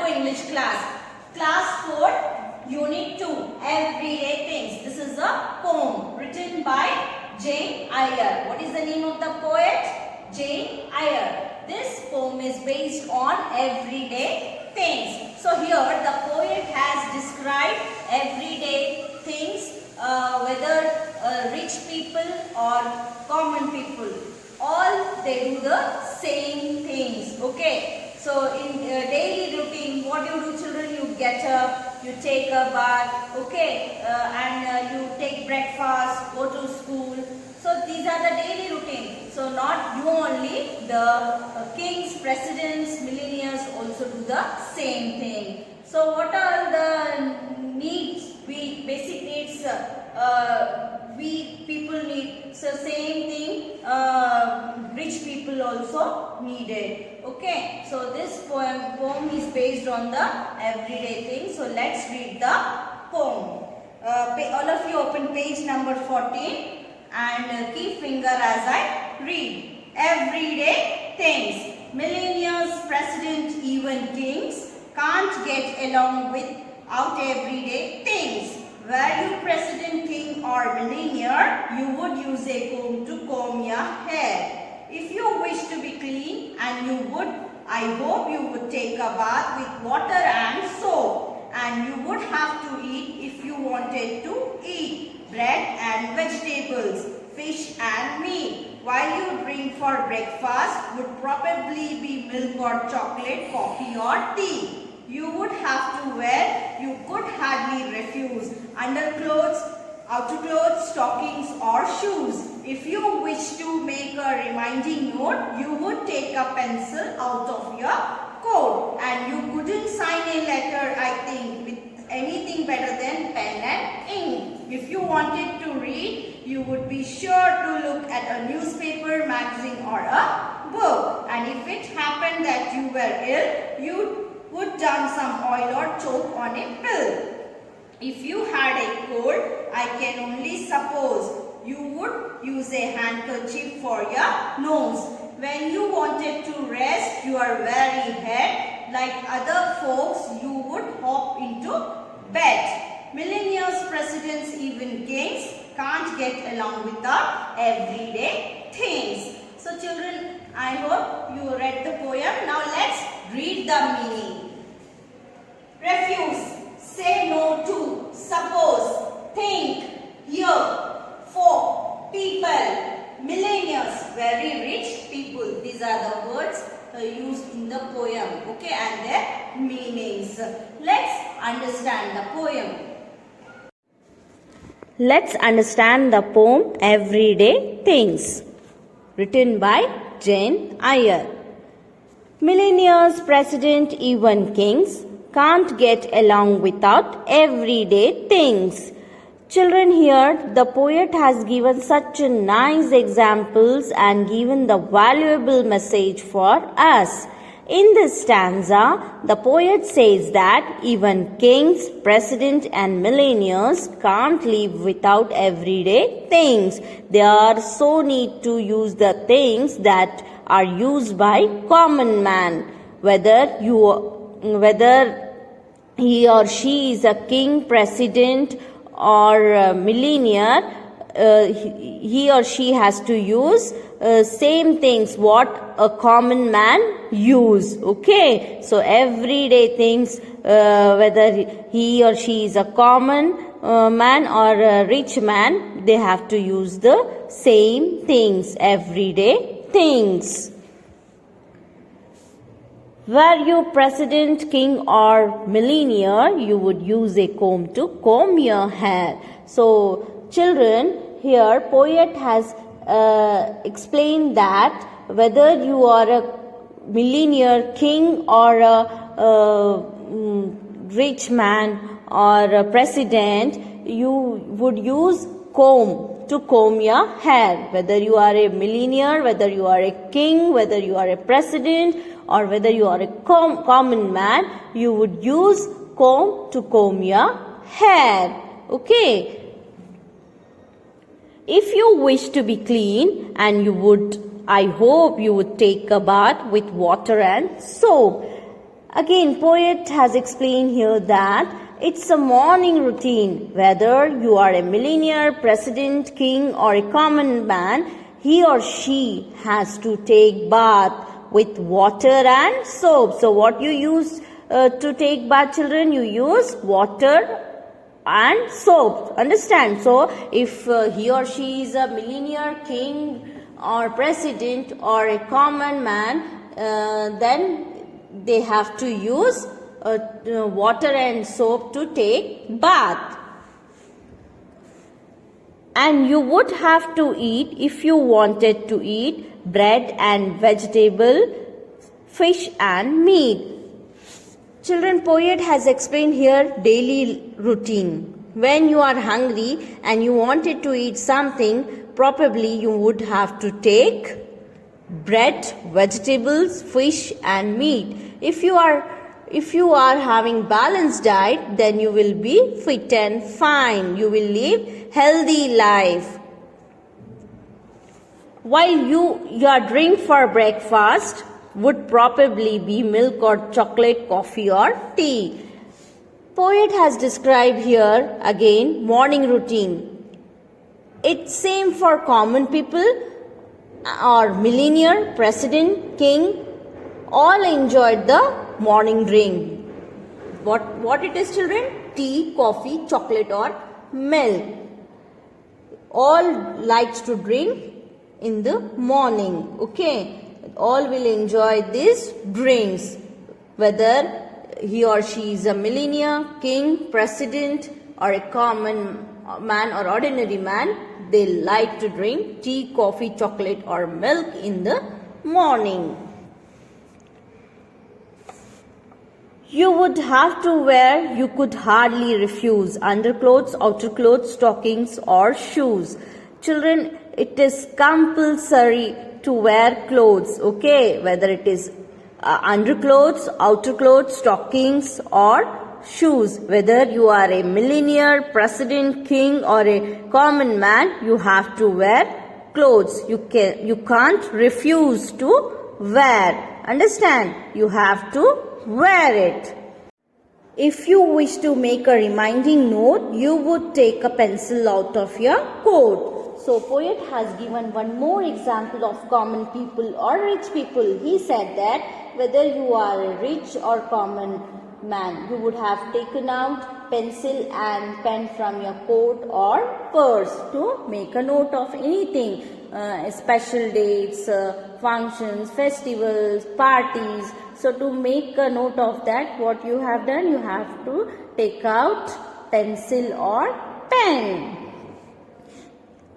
to English class. Class 4, Unit 2, Everyday Things. This is a poem written by Jane Eyre. What is the name of the poet? Jane Eyre. This poem is based on everyday things. So here the poet has described everyday things, whether rich people or common people. All they do the same things. Okay. So in daily routine, what you do, children? You get up, you take a bath, okay, and you take breakfast, go to school. So these are the daily routine. So not you only, the kings, presidents, millionaires also do the same thing. So what are the needs? Basic needs we people need. So same thing rich people also need it. Okay. So this poem is based on the everyday thing. So let's read the poem. All of you open page number 14 and keep finger as I read. Everyday things. Millionaires, president, even kings can't get along without everyday things. Were you president, king or millionaire, you would use a comb to comb your hair. If you wish to be clean, and you would, I hope you would take a bath with water and soap. And you would have to eat if you wanted to eat bread and vegetables, fish and meat. While you drink for breakfast would probably be milk or chocolate, coffee or tea. You would have to wear, you could hardly refuse, underclothes, outer clothes, stockings or shoes. If you wish to make a reminding note, you would take a pencil out of your coat. And you couldn't sign a letter, I think, with anything better than pen and ink. If you wanted to read, you would be sure to look at a newspaper, magazine or a book. And if it happened that you were ill, you would dump some oil or choke on a pill. If you had a cold, I can only suppose you would use a handkerchief for your nose. When you wanted to rest your weary head, like other folks, you would hop into bed. Millionaires, presidents, even kings can't get along without everyday things. So children, I hope you read the poem. Now let's read the meaning. Refuse, say no to, suppose, think, hear, for, people, millionaires, very rich people. These are the words used in the poem, okay, and their meanings. Let's understand the poem. Let's understand the poem Everyday Things, written by Jane Eyre. Millionaires, president, even kings can't get along without everyday things. Children, here the poet has given such a nice examples and given the valuable message for us. In this stanza, the poet says that even kings, president and millionaires can't live without everyday things. They are so need to use the things that are used by common man. Whether he or she is a king, president or a millionaire, he or she has to use same things what a common man use. Okay, so everyday things, whether he or she is a common man or a rich man, they have to use the same things, everyday things. Were you president, king or millionaire, you would use a comb to comb your hair. So children, here poet has explained that whether you are a millionaire, king or a rich man or a president, you would use comb to comb your hair. Whether you are a millionaire, whether you are a king, whether you are a president or whether you are a common man, you would use comb to comb your hair. Okay. If you wish to be clean, and you would, I hope you would take a bath with water and soap. Again, poet has explained here that it's a morning routine. Whether you are a millionaire, president, king, or a common man, he or she has to take bath with water and soap. So what you use to take bath, children? You use water and soap. Understand? So if he or she is a millionaire, king, or president, or a common man, then they have to use water and soap to take bath. And you would have to eat, if you wanted to eat, bread and vegetable, fish and meat. Children, poet has explained here daily routine. When you are hungry and you wanted to eat something, probably you would have to take bread, vegetables, fish and meat. If you are having balanced diet, then you will be fit and fine. You will live healthy life. While your drink for breakfast would probably be milk or chocolate, coffee or tea. Poet has described here again morning routine. It's same for common people or millionaire, president, king. All enjoyed the morning drink. What it is, children? Tea, coffee, chocolate or milk. All likes to drink in the morning. Okay. All will enjoy these drinks. Whether he or she is a millionaire, king, president or a common man or ordinary man, they like to drink tea, coffee, chocolate or milk in the morning. You would have to wear, you could hardly refuse, underclothes, outer clothes, stockings or shoes. Children, it is compulsory to wear clothes, okay, whether it is underclothes, outer clothes, stockings or shoes. Whether you are a millionaire, president, king or a common man, you have to wear clothes. You can't refuse to wear. Understand? You have to wear it. If you wish to make a reminding note, you would take a pencil out of your coat. So poet has given one more example of common people or rich people. He said that whether you are a rich or common man, you would have taken out pencil and pen from your coat or purse to make a note of anything, special dates, functions, festivals, parties. So to make a note of that, what you have done, you have to take out pencil or pen.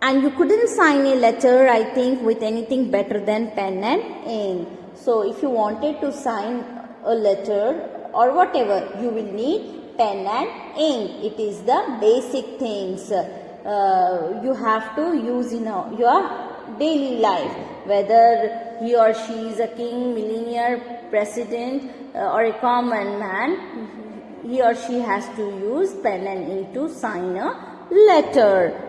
And you couldn't sign a letter, I think, with anything better than pen and ink. So if you wanted to sign a letter or whatever, you will need pen and ink. It is the basic things you have to use in your daily life. Whether he or she is a king, millionaire, president or a common man, he or she has to use pen and ink to sign a letter.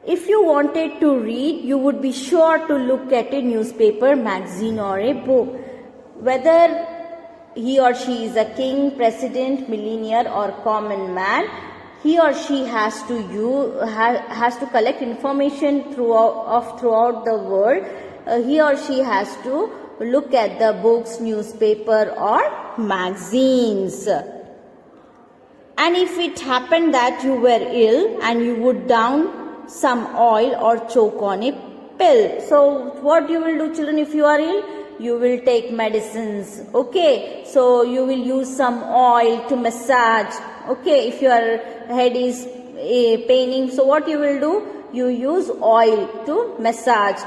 If you wanted to read, you would be sure to look at a newspaper, magazine or a book. Whether he or she is a king, president, millionaire or common man, he or she has to collect information throughout the world. He or she has to look at the books, newspaper or magazines. And if it happened that you were ill and you would down some oil or choke on a pill. So what you will do, children, if you are ill? You will take medicines. Okay. So you will use some oil to massage. Okay. If your head is paining, so what you will do? You use oil to massage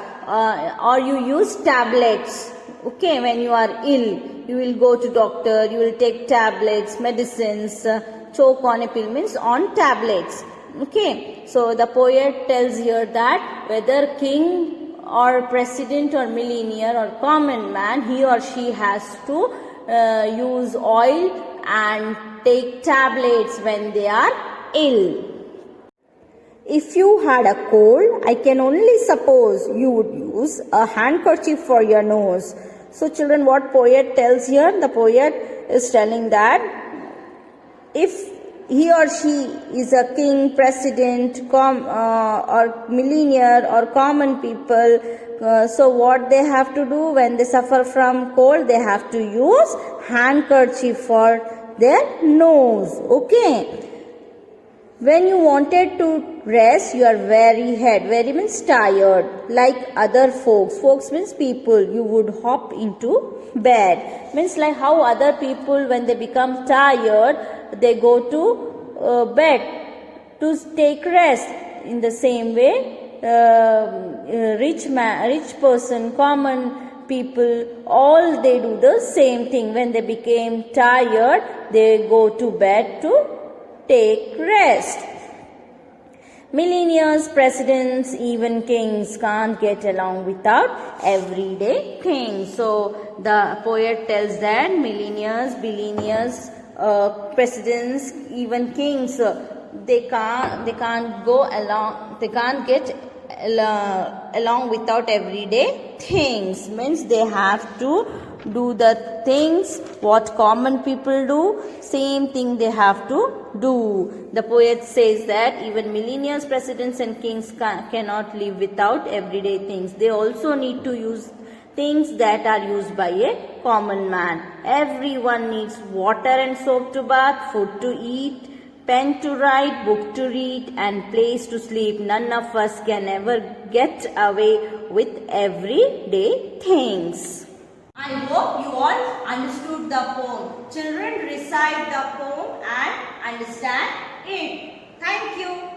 or you use tablets. Okay. When you are ill, you will go to doctor, you will take tablets, medicines, choke on a pill means on tablets. Okay, so the poet tells here that whether king or president or millionaire or common man, he or she has to use oil and take tablets when they are ill. If you had a cold, I can only suppose you would use a handkerchief for your nose. So children, what poet tells here? The poet is telling that if he or she is a king, president, or millionaire or common people, so what they have to do when they suffer from cold? They have to use handkerchief for their nose. Okay. When you wanted to rest your weary head, weary means tired, like other folks. Folks means people. You would hop into bed. Means like how other people, when they become tired, they go to bed to take rest. In the same way, rich person, common people, all they do the same thing. When they became tired, they go to bed to take rest. Millionaires, presidents, even kings can't get along without everyday things. So the poet tells that millionaires, billionaires, presidents, even kings, they can't go along. They can't get along without everyday things. Means they have to do the things what common people do, same thing they have to do. The poet says that even millionaires, presidents and kings cannot live without everyday things. They also need to use things that are used by a common man. Everyone needs water and soap to bath, food to eat, pen to write, book to read and place to sleep. None of us can ever get away with everyday things. I hope you all understood the poem. Children, recite the poem and understand it. Thank you.